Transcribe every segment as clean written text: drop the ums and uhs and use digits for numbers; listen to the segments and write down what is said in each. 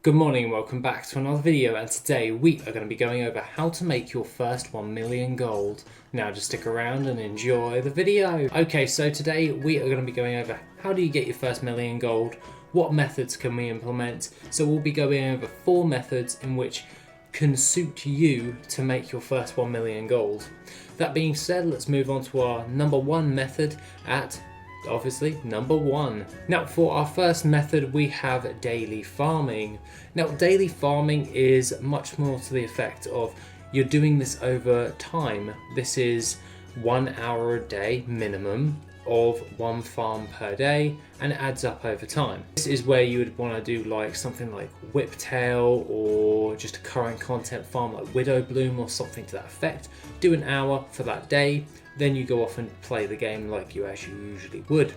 Good morning and welcome back to another video, and today we are going to be going over how to make your first 1 million gold. Now just stick around and enjoy the video. Okay, so today we are going to be going over how do you get your first million gold, what methods can we implement. So we'll be going over 4 methods in which can suit you to make your first 1 million gold. That being said, let's move on to our number 1 method at obviously number 1. Now for our first method we have daily farming. Now daily farming is much more to the effect of you're doing this over time. This is 1 hour a day minimum of 1 farm per day, and it adds up over time. This is where you would want to do like something like Whiptail, or just a current content farm like Widow Bloom or something to that effect. Do an hour for that day, then you go off and play the game like you as you usually would.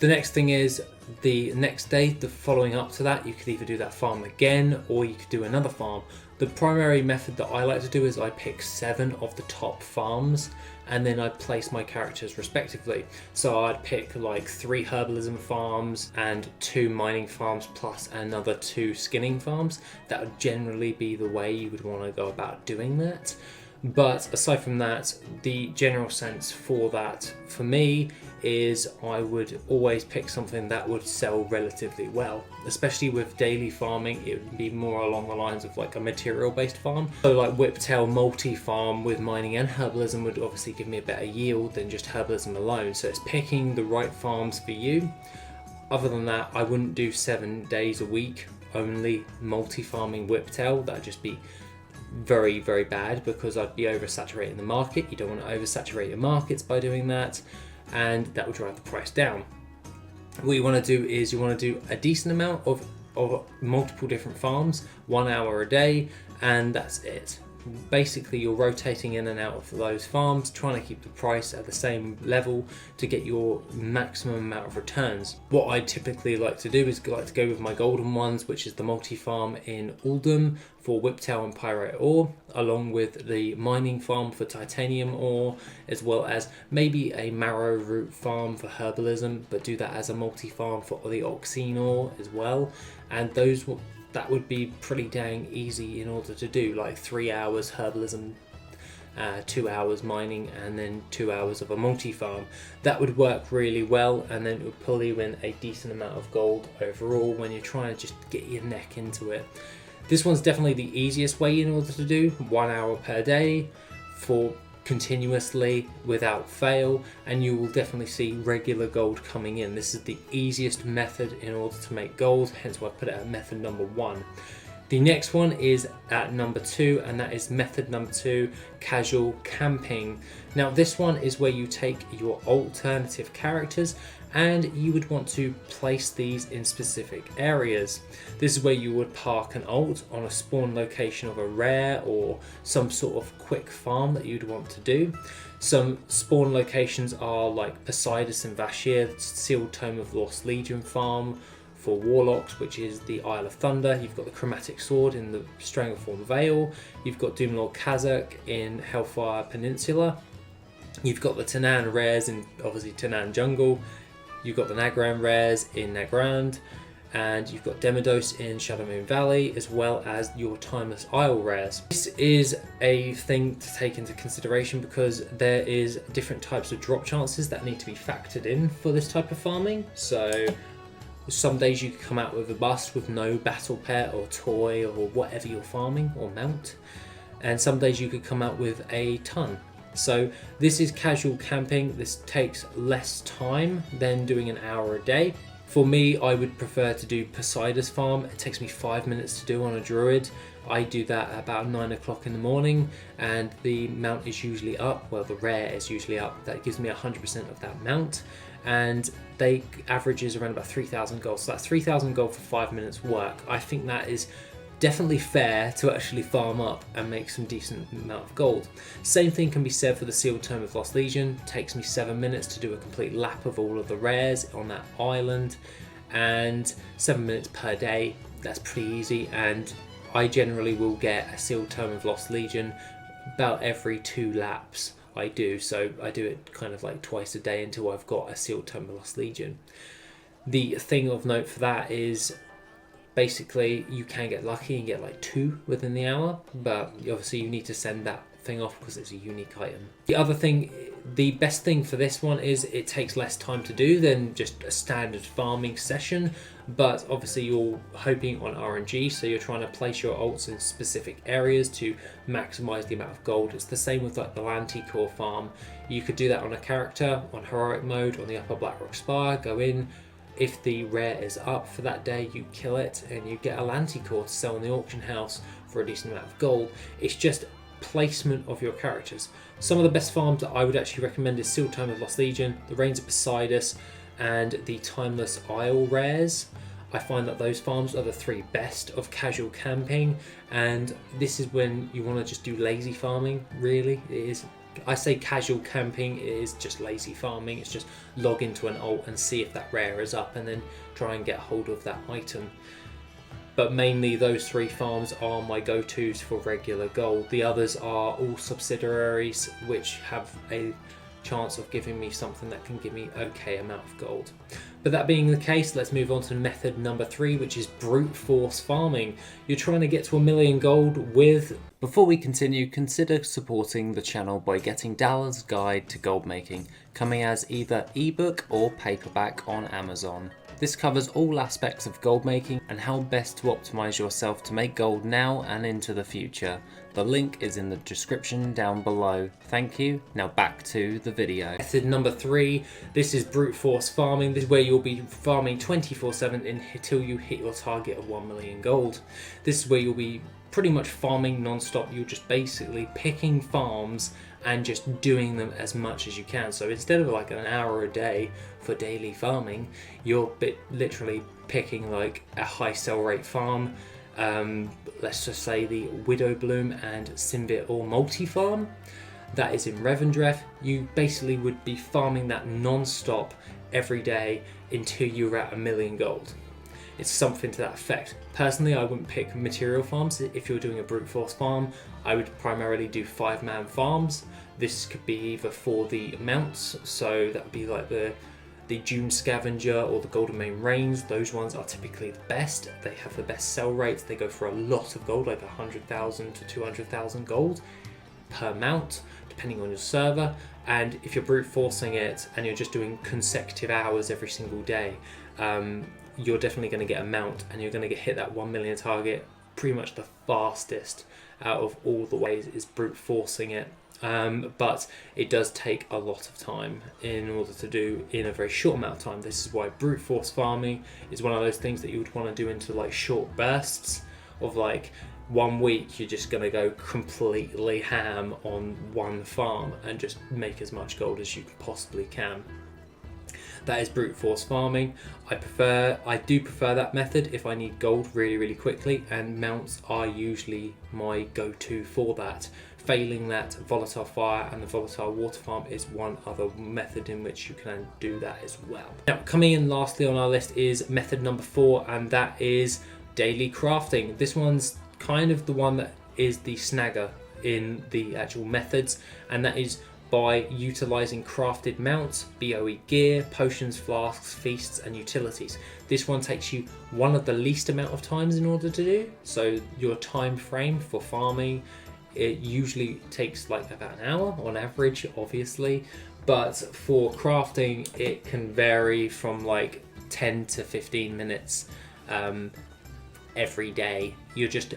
The next thing is the next day, the following up to that, you could either do that farm again or you could do another farm. The primary method that I like to do is I pick 7 of the top farms and then I place my characters respectively. So I'd pick like 3 herbalism farms and 2 mining farms plus another 2 skinning farms. That would generally be the way you would want to go about doing that. But aside from that, the general sense for that for me is I would always pick something that would sell relatively well. Especially with daily farming, it would be more along the lines of like a material based farm. So like Whiptail multi-farm with mining and herbalism would obviously give me a better yield than just herbalism alone. So it's picking the right farms for you. Other than that, I wouldn't do 7 days a week only multi-farming Whiptail. That'd just be very bad, because I'd be oversaturating the market. You don't want to oversaturate your markets by doing that, and that will drive the price down. What you want to do is you want to do a decent amount of multiple different farms, 1 hour a day, and that's it. Basically you're rotating in and out of those farms, trying to keep the price at the same level to get your maximum amount of returns. What I typically like to do is like to go with my golden ones, which is the multi-farm in Uldum for Whiptail and Pyrite ore, along with the mining farm for titanium ore, as well as maybe a marrow root farm for herbalism, but do that as a multi-farm for the oxine ore as well. And that would be pretty dang easy in order to do, like 3 hours herbalism, 2 hours mining, and then 2 hours of a multi-farm. That would work really well, and then it would pull you in a decent amount of gold overall when you're trying to just get your neck into it. This one's definitely the easiest way in order to do 1 hour per day for continuously without fail, and you will definitely see regular gold coming in. This is the easiest method in order to make gold, hence why I put it at method number 1. The next one is at number 2, and that is method number 2, casual camping. Now this one is where you take your alternative characters and you would want to place these in specific areas. This is where you would park an alt on a spawn location of a rare or some sort of quick farm that you'd want to do. Some spawn locations are like Poseidus and Vashir, Sealed Tome of Lost Legion farm for Warlocks, which is the Isle of Thunder. You've got the Chromatic Sword in the Strangleform Vale. You've got Doomlord Kazakh in Hellfire Peninsula. You've got the Tanaan rares in obviously Tanaan Jungle. You've got the Nagrand rares in Nagrand, and you've got Demodos in Shadowmoon Valley, as well as your Timeless Isle rares. This is a thing to take into consideration because there is different types of drop chances that need to be factored in for this type of farming. So some days you could come out with a bust with no battle pet or toy or whatever you're farming or mount, and some days you could come out with a ton. So this is casual camping. This takes less time than doing an hour a day. For me, I would prefer to do Poseidus farm. It takes me 5 minutes to do on a druid. I do that at about 9 o'clock in the morning, and the mount is usually up. Well, the rare is usually up. That gives me 100% of that mount, and they averages around about 3,000 gold. So that's 3,000 gold for 5 minutes work. I think that is definitely fair to actually farm up and make some decent amount of gold. Same thing can be said for the Sealed Tome of Lost Legion. It takes me 7 minutes to do a complete lap of all of the rares on that island, and 7 minutes per day. That's pretty easy, and I generally will get a Sealed Tome of Lost Legion about every 2 laps I do. So I do it kind of like twice a day until I've got a Sealed Tome of Lost Legion. The thing of note for that is Basically, you can get lucky and get like 2 within the hour, but obviously you need to send that thing off because it's a unique item. The best thing for this one is it takes less time to do than just a standard farming session, but obviously you're hoping on RNG, so you're trying to place your ults in specific areas to maximize the amount of gold. It's the same with like the 𝐸𝐸 farm. You could do that on a character, on heroic mode, on the upper Blackrock Spire, go in. If the rare is up for that day, you kill it and you get a 𝐸𝐸 to sell in the auction house for a decent amount of gold. It's just placement of your characters. Some of the best farms that I would actually recommend is Sealed Tome of Lost Legion, the Reigns of Poseidus, and the Timeless Isle rares. I find that those farms are the 3 best of casual camping, and this is when you want to just do lazy farming, really. It is. I say casual camping, it is just lazy farming. It's just log into an ult and see if that rare is up and then try and get hold of that item. But mainly those 3 farms are my go-tos for regular gold. The others are all subsidiaries which have a chance of giving me something that can give me okay amount of gold. But that being the case, let's move on to method number 3, which is brute force farming. You're trying to get to 1,000,000 gold with... Before we continue, consider supporting the channel by getting Dallas' Guide to Gold Making, coming as either ebook or paperback on Amazon. This covers all aspects of gold making and how best to optimize yourself to make gold now and into the future. The link is in the description down below. Thank you. Now back to the video. Method number 3, this is brute force farming. This is where you'll be farming 24/7 until you hit your target of 1,000,000 gold. This is where you'll be pretty much farming non-stop. You're just basically picking farms and just doing them as much as you can. So instead of like an hour a day for daily farming, you're literally picking like a high sell rate farm. Let's just say the Widow Bloom and Sinvit or multi farm that is in Revendreth. You basically would be farming that non-stop every day until you're at 1,000,000 gold. It's something to that effect. Personally, I wouldn't pick material farms. If you're doing a brute force farm, I would primarily do 5-man farms. This could be either for the mounts, so that would be like the Dune Scavenger or the Golden Mane Reigns. Those ones are typically the best. They have the best sell rates. They go for a lot of gold, like 100,000 to 200,000 gold per mount, depending on your server. And if you're brute forcing it and you're just doing consecutive hours every single day, you're definitely going to get a mount and you're going to hit that 1,000,000 target pretty much the fastest out of all the ways is brute forcing it. But it does take a lot of time in order to do in a very short amount of time. This is why brute force farming is one of those things that you would want to do into like short bursts of like 1 week. You're just going to go completely ham on one farm and just make as much gold as you possibly can. That is brute force farming. I do prefer that method if I need gold really quickly, and mounts are usually my go-to for that. Failing that, volatile fire and the volatile water farm is one other method in which you can do that as well. Now, coming in lastly on our list is method number 4, and that is daily crafting. This one's kind of the one that is the snagger in the actual methods, and that is by utilizing crafted mounts, BOE gear, potions, flasks, feasts, and utilities. This one takes you one of the least amount of times in order to do. So your time frame for farming, it usually takes like about an hour on average, obviously, but for crafting it can vary from like 10 to 15 minutes every day. You're just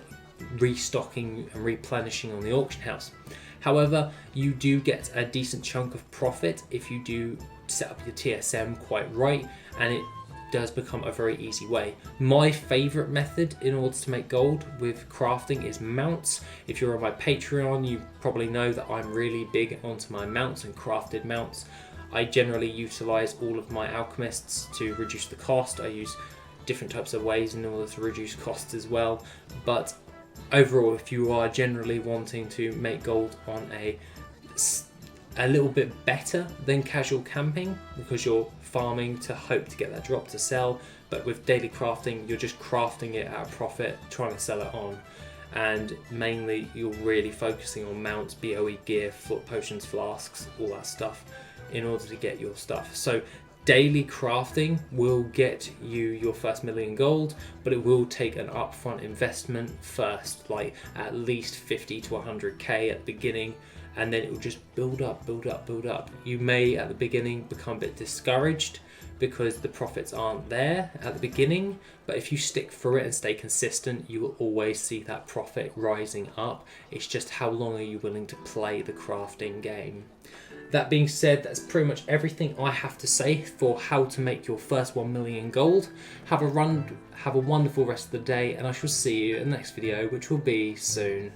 restocking and replenishing on the auction house. However, you do get a decent chunk of profit if you do set up your TSM quite right, and it does become a very easy way. My favorite method in order to make gold with crafting is mounts. If you're on my Patreon, you probably know that I'm really big onto my mounts and crafted mounts. I generally utilize all of my alchemists to reduce the cost. I use different types of ways in order to reduce costs as well, but overall, if you are generally wanting to make gold on a little bit better than casual camping, because you're farming to hope to get that drop to sell, but with daily crafting you're just crafting it at a profit, trying to sell it on, and mainly you're really focusing on mounts, BOE gear, potions, flasks, all that stuff in order to get your stuff. So Daily crafting will get you your first million gold, but it will take an upfront investment first, like at least 50 to 100k at the beginning, and then it will just build up, build up, build up. You may at the beginning become a bit discouraged because the profits aren't there at the beginning, but if you stick through it and stay consistent, you will always see that profit rising up. It's just how long are you willing to play the crafting game. That being said, that's pretty much everything I have to say for how to make your first 1 million gold. Have a wonderful rest of the day, and I shall see you in the next video, which will be soon.